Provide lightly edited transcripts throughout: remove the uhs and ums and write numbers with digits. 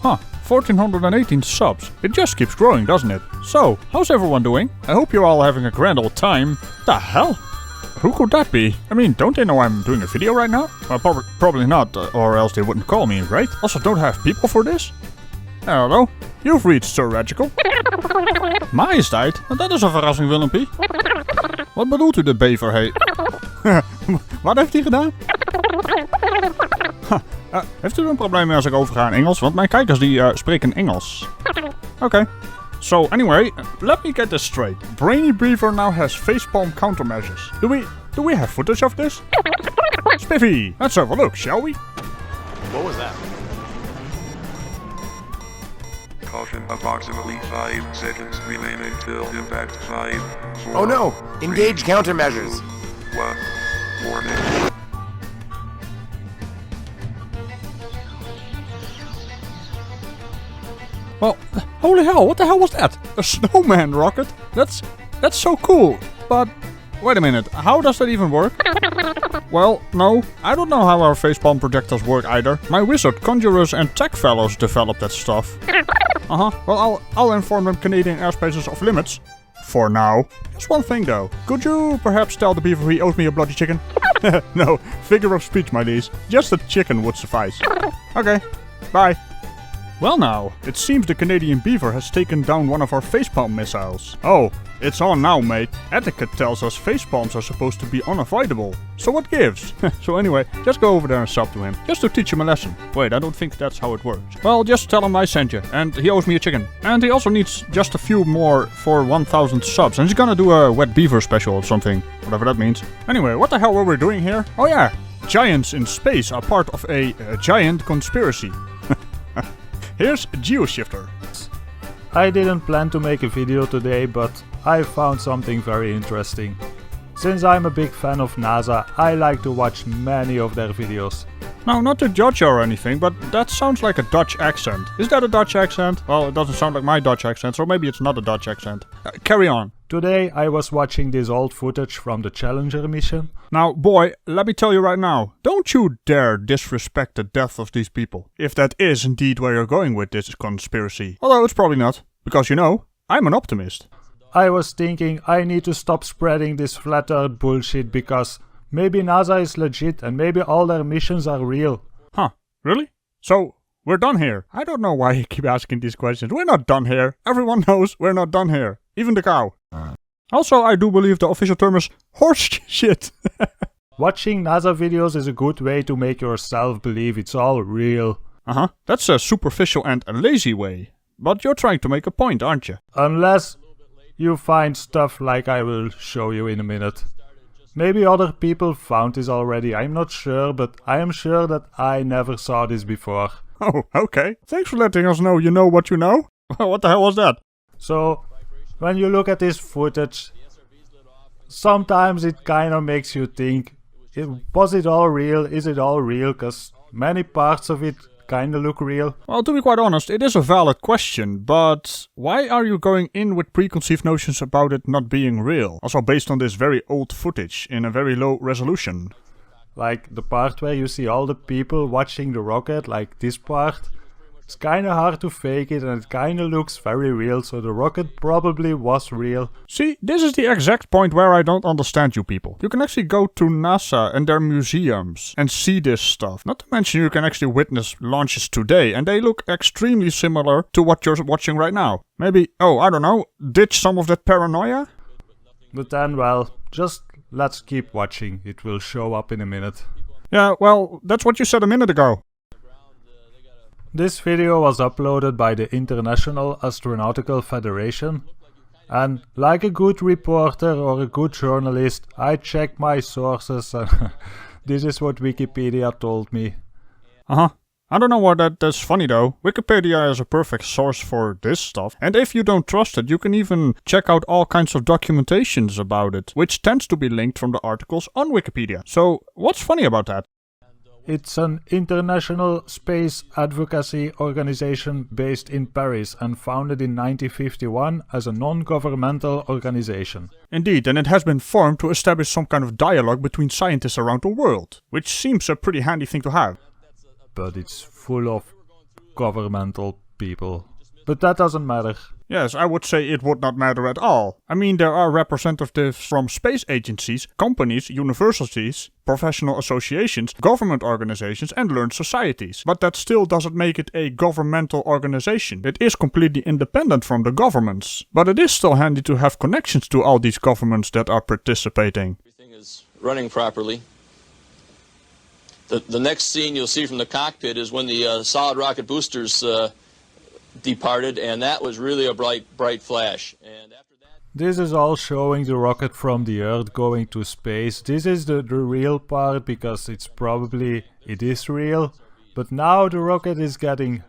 Huh, 1418 subs. It just keeps growing, doesn't it? So, how's everyone doing? I hope you're all having a grand old time. The hell? Who could that be? I mean, don't they know I'm doing a video right now? Well, probably not, or else they wouldn't call me, right? Also, don't have people for this? Hello, you've reached Sir Ragical. Majesteit, dat is een verrassing, Willempie. Wat bedoelt u de bever heet? Wat heeft hij gedaan? Heeft u een probleem mee als ik overga in Engels? Want mijn kijkers die spreken Engels. Oké. So anyway, let me get this straight. Brainy Beaver now has facepalm countermeasures. Do we have footage of this? Spiffy, let's have a look, shall we? What was that? Caution, approximately 5 seconds remaining till impact. 5, 4, Oh no! Engage countermeasures! 1. Warning. Well, holy hell, what the hell was that? A snowman rocket? That's so cool. But, wait a minute, how does that even work? Well, no, I don't know how our facepalm projectors work either. My wizard, conjurers and tech fellows developed that stuff. Well, I'll inform them Canadian airspace is off limits. For now. Just one thing though. Could you perhaps tell the beaver he owes me a bloody chicken? No, figure of speech, my liege. Just a chicken would suffice. Okay, bye. Well now, it seems the Canadian beaver has taken down one of our facepalm missiles. Oh, it's on now, mate. Etiquette tells us facepalms are supposed to be unavoidable. So what gives? So anyway, just go over there and sub to him. Just to teach him a lesson. Wait, I don't think that's how it works. Well, just tell him I sent you. And he owes me a chicken. And he also needs just a few more for 1000 subs. And he's gonna do a wet beaver special or something. Whatever that means. Anyway, what the hell were we doing here? Oh yeah, giants in space are part of a giant conspiracy. Here's GeoShifter. I didn't plan to make a video today, but I found something very interesting. Since I'm a big fan of NASA, I like to watch many of their videos. Now, not to judge you or anything, but that sounds like a Dutch accent. Is that a Dutch accent? Well, it doesn't sound like my Dutch accent, so maybe it's not a Dutch accent. Carry on. Today I was watching this old footage from the Challenger mission. Now, boy, let me tell you right now, don't you dare disrespect the death of these people. If that is indeed where you're going with this conspiracy. Although it's probably not, because you know, I'm an optimist. I was thinking I need to stop spreading this flat earth bullshit because maybe NASA is legit and maybe all their missions are real. Huh, really? So, we're done here. I don't know why you keep asking these questions. We're not done here. Everyone knows we're not done here. Even the cow. Also, I do believe the official term is horse shit. Watching NASA videos is a good way to make yourself believe it's all real. That's a superficial and a lazy way. But you're trying to make a point, aren't you? Unless you find stuff like I will show you in a minute. Maybe other people found this already, I'm not sure, but I am sure that I never saw this before. Oh, okay. Thanks for letting us know you know what you know. What the hell was that? So, when you look at this footage, sometimes it kinda makes you think, was it all real? Is it all real? Cause many parts of it kinda look real. Well, to be quite honest, it is a valid question, but why are you going in with preconceived notions about it not being real? Also based on this very old footage in a very low resolution. Like the part where you see all the people watching the rocket, like this part. It's kinda hard to fake it and it kinda looks very real, so the rocket probably was real. See, this is the exact point where I don't understand you people. You can actually go to NASA and their museums and see this stuff. Not to mention you can actually witness launches today and they look extremely similar to what you're watching right now. Maybe, oh, I don't know, ditch some of that paranoia? But then, well, just let's keep watching. It will show up in a minute. Yeah, well, that's what you said a minute ago. This video was uploaded by the International Astronautical Federation, and like a good reporter or a good journalist, I checked my sources and this is what Wikipedia told me. I don't know why that's funny though. Wikipedia is a perfect source for this stuff. And if you don't trust it, you can even check out all kinds of documentations about it, which tends to be linked from the articles on Wikipedia. So, what's funny about that? It's an international space advocacy organization based in Paris and founded in 1951 as a non-governmental organization. Indeed, and it has been formed to establish some kind of dialogue between scientists around the world, which seems a pretty handy thing to have. But it's full of governmental people. But that doesn't matter. Yes, I would say it would not matter at all. I mean, there are representatives from space agencies, companies, universities, professional associations, government organizations and learned societies. But that still doesn't make it a governmental organization. It is completely independent from the governments. But it is still handy to have connections to all these governments that are participating. Everything is running properly. The next scene you'll see from the cockpit is when the solid rocket boosters departed, and that was really a bright flash. And after that, This is all showing the rocket from the Earth going to space. This is the real part because it is real. But now the rocket is getting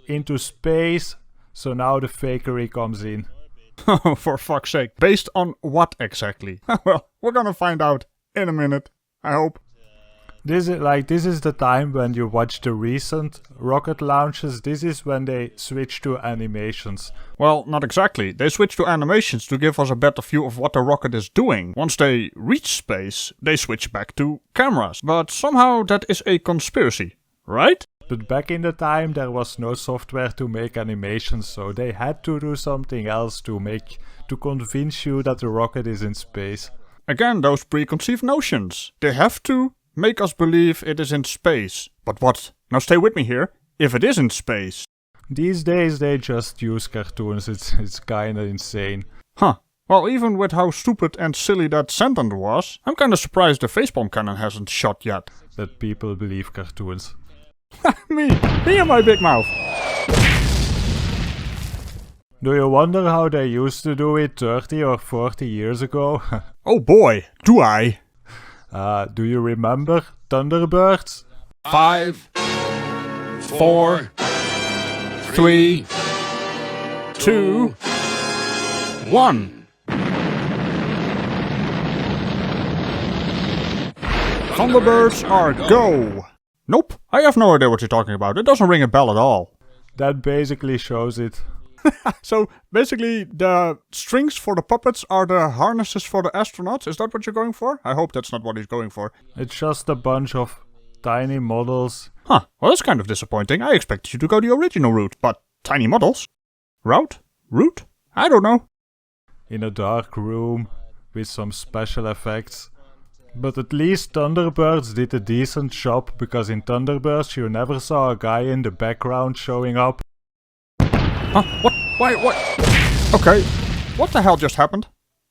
into space, so now the fakery comes in. Oh, for fuck's sake. Based on what exactly? Well, we're gonna find out in a minute, I hope. This is the time when you watch the recent rocket launches. This is when they switch to animations. Well, not exactly. They switch to animations to give us a better view of what the rocket is doing. Once they reach space, they switch back to cameras. But somehow that is a conspiracy, right? But back in the time there was no software to make animations, so they had to do something else to convince you that the rocket is in space. Again, those preconceived notions. They have to make us believe it is in space. But what? Now stay with me here. If it is in space. These days they just use cartoons. It's kinda insane. Huh. Well, even with how stupid and silly that sentence was, I'm kinda surprised the Facepalm cannon hasn't shot yet. That people believe cartoons. Me and my big mouth. Do you wonder how they used to do it 30 or 40 years ago? Oh boy, do I. Do you remember Thunderbirds? 5, 4, 3, 2, 1. Thunderbirds are go! Nope, I have no idea what you're talking about. It doesn't ring a bell at all. That basically shows it. So, basically, the strings for the puppets are the harnesses for the astronauts? Is that what you're going for? I hope that's not what he's going for. It's just a bunch of tiny models. Huh, well that's kind of disappointing. I expected you to go the original route, but tiny models? Route? I don't know. In a dark room with some special effects. But at least Thunderbirds did a decent job, because in Thunderbirds you never saw a guy in the background showing up. Huh? What? Why? What? Okay. What the hell just happened?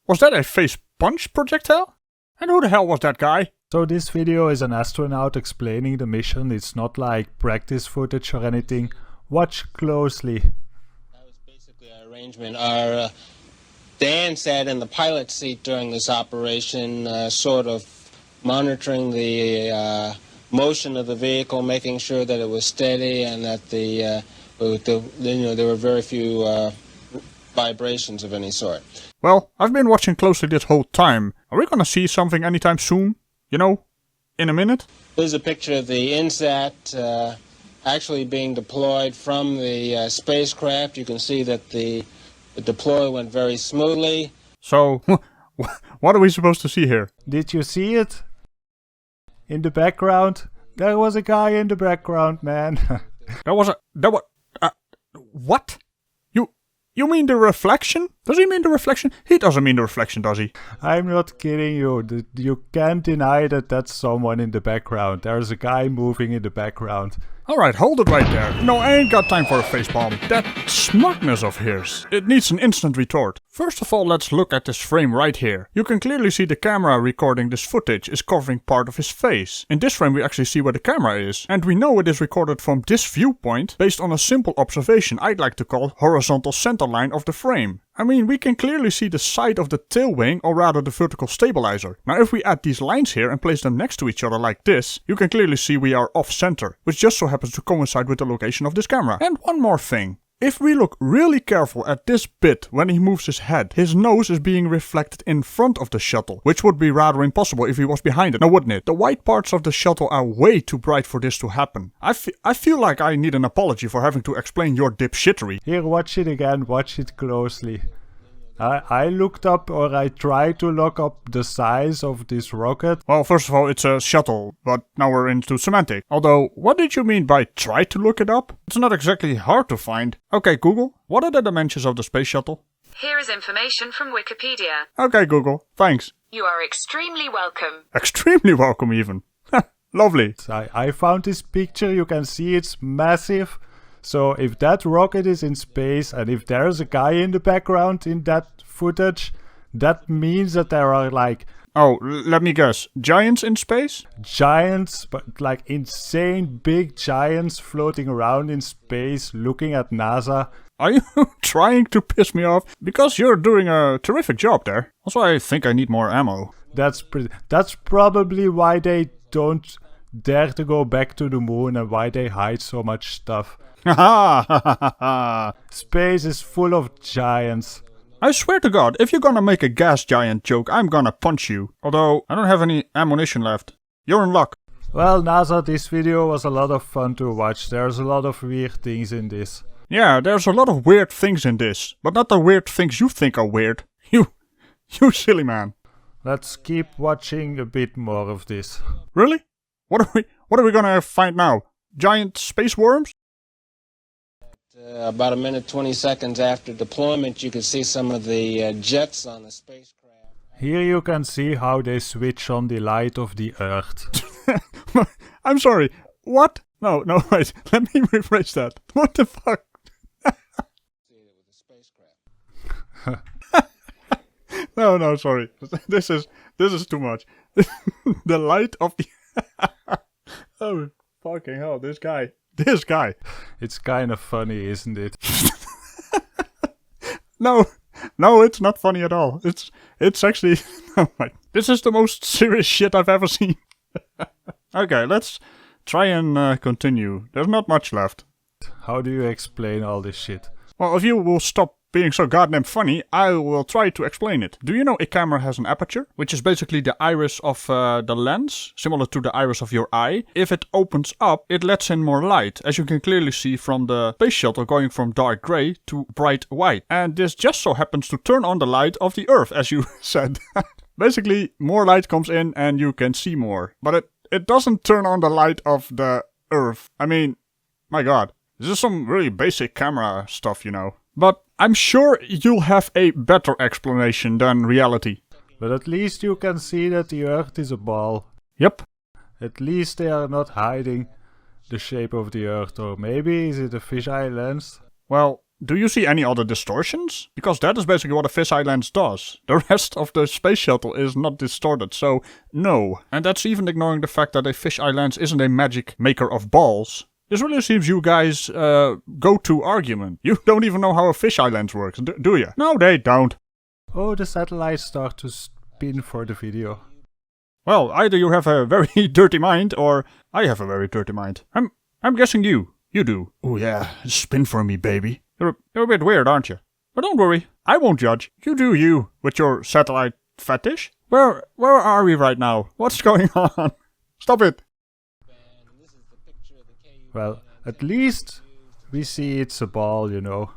Was that a face punch projectile? And who the hell was that guy? So this video is an astronaut explaining the mission. It's not like practice footage or anything. Watch closely. That was basically our arrangement. Dan sat in the pilot seat during this operation, sort of monitoring the motion of the vehicle, making sure that it was steady and that there were very few vibrations of any sort. Well, I've been watching closely this whole time. Are we gonna see something anytime soon? You know, in a minute? Here's a picture of the INSAT actually being deployed from the spacecraft. You can see that the deploy went very smoothly. So, what are we supposed to see here? Did you see it? In the background? There was a guy in the background, man. What? You mean the reflection? Does he mean the reflection? He doesn't mean the reflection, does he? I'm not kidding you. You can't deny that that's someone in the background. There's a guy moving in the background. Alright, hold it right there. No, I ain't got time for a facepalm. That smugness of his, it needs an instant retort. First of all, let's look at this frame right here. You can clearly see the camera recording this footage is covering part of his face. In this frame we actually see where the camera is. And we know it is recorded from this viewpoint based on a simple observation I'd like to call horizontal center line of the frame. I mean, we can clearly see the side of the tail wing, or rather the vertical stabilizer. Now if we add these lines here and place them next to each other like this, you can clearly see we are off center, which just so happens to coincide with the location of this camera. And one more thing. If we look really careful at this bit when he moves his head, his nose is being reflected in front of the shuttle, which would be rather impossible if he was behind it, now wouldn't it? The white parts of the shuttle are way too bright for this to happen. I feel like I need an apology for having to explain your dipshittery. Here, watch it again, watch it closely. I looked up, or I tried to look up the size of this rocket. Well, first of all, it's a shuttle, but now we're into semantic. Although, what did you mean by try to look it up? It's not exactly hard to find. Okay, Google, what are the dimensions of the space shuttle? Here is information from Wikipedia. Okay, Google, thanks. You are extremely welcome. Extremely welcome, even. Lovely. I found this picture, you can see it's massive. So if that rocket is in space and if there's a guy in the background in that footage, that means that there are like... Oh, let me guess. Giants in space? Giants, but like insane big giants floating around in space looking at NASA. Are you trying to piss me off? Because you're doing a terrific job there. Also, I think I need more ammo. That's probably why they don't dare to go back to the moon and why they hide so much stuff. Space is full of giants. I swear to God, if you're gonna make a gas giant joke, I'm gonna punch you. Although, I don't have any ammunition left. You're in luck. Well, NASA, this video was a lot of fun to watch. There's a lot of weird things in this. Yeah, there's a lot of weird things in this. But not the weird things you think are weird. You silly man. Let's keep watching a bit more of this. Really? What are we gonna find now? Giant space worms? About a minute, 20 seconds after deployment, you can see some of the jets on the spacecraft. Here you can see how they switch on the light of the Earth. I'm sorry, what? No, wait, let me rephrase that. What the fuck? No, sorry. This is too much. The light of the... Oh, fucking hell, this guy. It's kind of funny, isn't it? No, it's not funny at all. It's actually... Oh my... This is the most serious shit I've ever seen. Okay, let's try and continue. There's not much left. How do you explain all this shit? Well, if you will stop being so goddamn funny, I will try to explain it. Do you know a camera has an aperture? Which is basically the iris of the lens, similar to the iris of your eye. If it opens up, it lets in more light, as you can clearly see from the space shuttle going from dark grey to bright white. And this just so happens to turn on the light of the Earth, as you said. Basically, more light comes in and you can see more. But it doesn't turn on the light of the Earth. I mean, my god. This is some really basic camera stuff, you know. But I'm sure you'll have a better explanation than reality. But at least you can see that the Earth is a ball. Yep. At least they are not hiding the shape of the Earth. Or maybe is it a fisheye lens? Well, do you see any other distortions? Because that is basically what a fisheye lens does. The rest of the space shuttle is not distorted, so no. And that's even ignoring the fact that a fisheye lens isn't a magic maker of balls. This really seems you guys' go-to argument. You don't even know how a fisheye lens works, do you? No, they don't. Oh, the satellites start to spin for the video. Well, either you have a very dirty mind, or I have a very dirty mind. I'm guessing you do. Oh yeah, spin for me, baby. You're a bit weird, aren't you? But don't worry, I won't judge. You do you, with your satellite fetish. Where are we right now? What's going on? Stop it. Well, at least we see it's a ball, you know.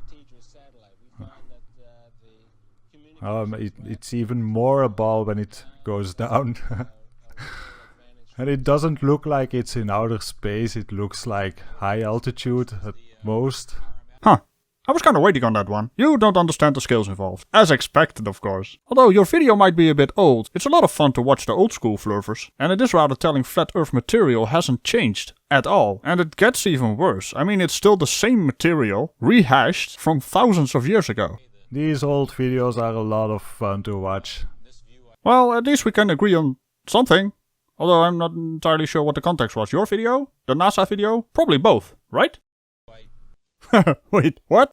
It's even more a ball when it goes down. And it doesn't look like it's in outer space, it looks like high altitude at most. Huh. I was kinda waiting on that one. You don't understand the skills involved. As expected, of course. Although your video might be a bit old, it's a lot of fun to watch the old school flurfers. And it is rather telling flat earth material hasn't changed at all. And it gets even worse. I mean, it's still the same material, rehashed from thousands of years ago. These old videos are a lot of fun to watch. Well, at least we can agree on something. Although I'm not entirely sure what the context was. Your video? The NASA video? Probably both, right? Wait, what?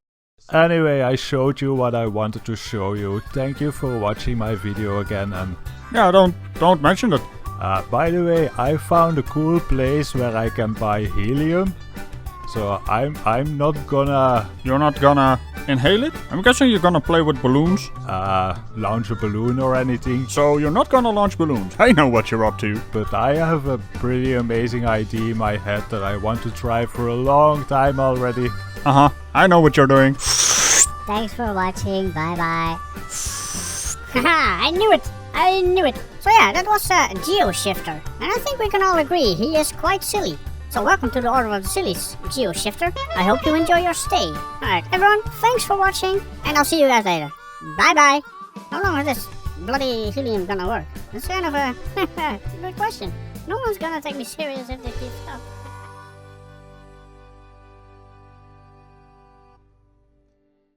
Anyway, I showed you what I wanted to show you. Thank you for watching my video again, and... Yeah, don't mention it. By the way, I found a cool place where I can buy helium. So I'm not gonna... You're not gonna inhale it? I'm guessing you're gonna play with balloons. Launch a balloon or anything. So you're not gonna launch balloons. I know what you're up to. But I have a pretty amazing idea in my head that I want to try for a long time already. I know what you're doing. Thanks for watching. Bye bye. Haha, I knew it! I knew it! So yeah, that was GeoShifter. And I think we can all agree he is quite silly. So welcome to the Order of the Sillies, GeoShifter. I hope you enjoy your stay. Alright, everyone, thanks for watching, and I'll see you guys later. Bye bye! How long is this bloody helium gonna work? That's kind of a good question. No one's gonna take me serious if they keep up.